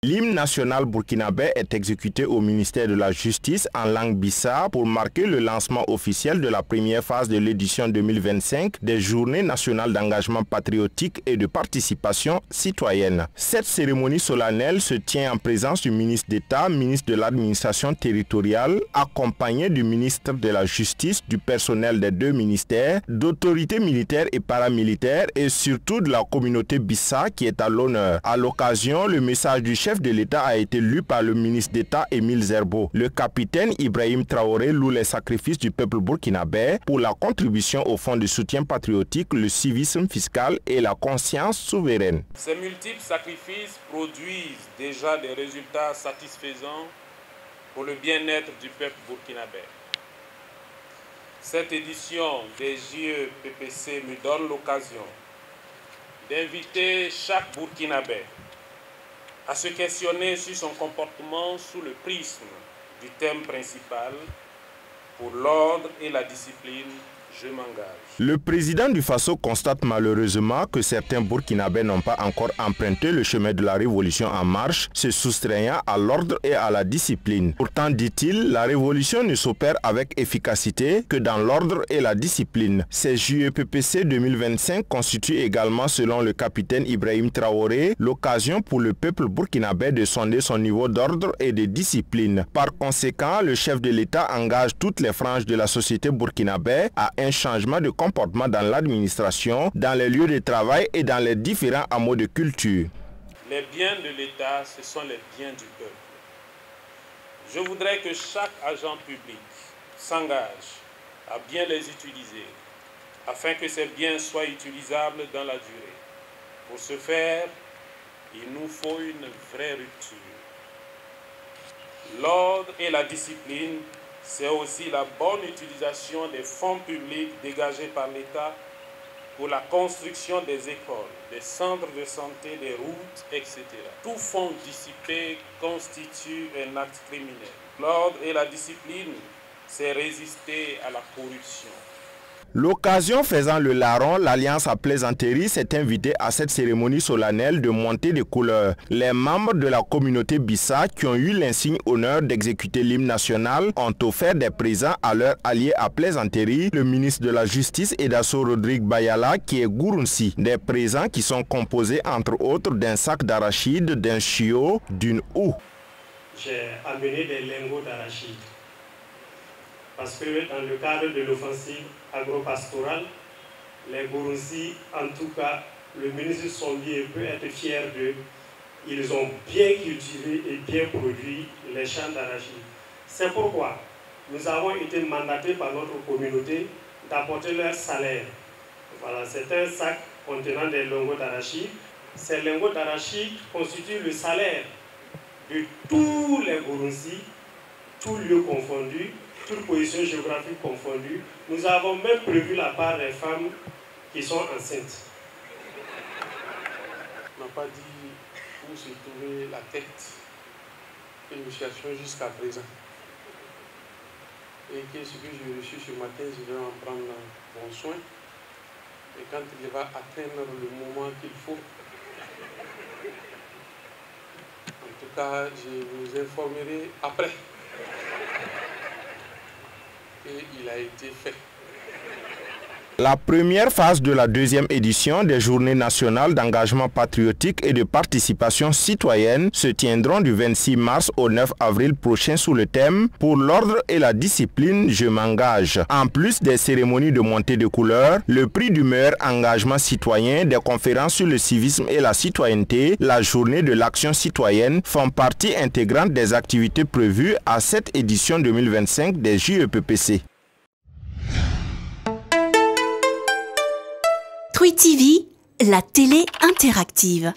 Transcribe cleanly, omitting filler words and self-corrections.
L'hymne national burkinabé est exécuté au ministère de la Justice en langue bissa pour marquer le lancement officiel de la première phase de l'édition 2025 des Journées nationales d'engagement patriotique et de participation citoyenne. Cette cérémonie solennelle se tient en présence du ministre d'État, ministre de l'administration territoriale, accompagné du ministre de la Justice, du personnel des deux ministères, d'autorités militaires et paramilitaires et surtout de la communauté bissa qui est à l'honneur. À l'occasion, le message du chef de l'État a été lu par le ministre d'État Émile Zerbo. Le capitaine Ibrahim Traoré loue les sacrifices du peuple burkinabé pour la contribution au fonds de soutien patriotique, le civisme fiscal et la conscience souveraine. Ces multiples sacrifices produisent déjà des résultats satisfaisants pour le bien-être du peuple burkinabé. Cette édition des JEPPC me donne l'occasion d'inviter chaque Burkinabé à se questionner sur son comportement sous le prisme du thème principal pour l'ordre et la discipline. Je m'engage. Le président du Faso constate malheureusement que certains Burkinabés n'ont pas encore emprunté le chemin de la révolution en marche, se soustrayant à l'ordre et à la discipline. Pourtant, dit-il, la révolution ne s'opère avec efficacité que dans l'ordre et la discipline. Ces JEPPC 2025 constituent également, selon le capitaine Ibrahim Traoré, l'occasion pour le peuple burkinabé de sonder son niveau d'ordre et de discipline. Par conséquent, le chef de l'État engage toutes les franges de la société burkinabé à un changement de comportement dans l'administration, dans les lieux de travail et dans les différents hameaux de culture. Les biens de l'État, ce sont les biens du peuple. Je voudrais que chaque agent public s'engage à bien les utiliser, afin que ces biens soient utilisables dans la durée. Pour ce faire, il nous faut une vraie rupture. L'ordre et la discipline, c'est aussi la bonne utilisation des fonds publics dégagés par l'État pour la construction des écoles, des centres de santé, des routes, etc. Tout fonds dissipé constitue un acte criminel. L'ordre et la discipline, c'est résister à la corruption. L'occasion faisant le larron, l'Alliance à plaisanterie s'est invitée à cette cérémonie solennelle de montée de couleurs. Les membres de la communauté bissa qui ont eu l'insigne honneur d'exécuter l'hymne national ont offert des présents à leurs alliés à plaisanterie, le ministre de la Justice Edasso Rodrigue Bayala qui est Gourounsi. Des présents qui sont composés entre autres d'un sac d'arachide, d'un chiot, d'une houe. J'ai amené des lingots d'arachide. Parce que dans le cadre de l'offensive agro-pastorale, les Gourounsi, en tout cas, le ministre Sombier peut être fier d'eux. Ils ont bien cultivé et bien produit les champs d'arachide. C'est pourquoi nous avons été mandatés par notre communauté d'apporter leur salaire. Voilà, c'est un sac contenant des lingots d'arachide. Ces lingots d'arachide constituent le salaire de tous les Gourounsi, tous lieux confondus, toute position géographique confondue. Nous avons même prévu la part des femmes qui sont enceintes. On n'a pas dit où se trouvait la tête que nous cherchons jusqu'à présent. Et que ce que j'ai reçu ce matin, je vais en prendre bon soin. Et quand il va atteindre le moment qu'il faut, en tout cas, je vous informerai après. Et il a été fait. La première phase de la deuxième édition des Journées nationales d'engagement patriotique et de participation citoyenne se tiendront du 26 mars au 9 avril prochain sous le thème « Pour l'ordre et la discipline, je m'engage ». En plus des cérémonies de montée de couleurs, le prix du meilleur engagement citoyen, des conférences sur le civisme et la citoyenneté, la journée de l'action citoyenne font partie intégrante des activités prévues à cette édition 2025 des JEPPC. Truy TV, la télé interactive.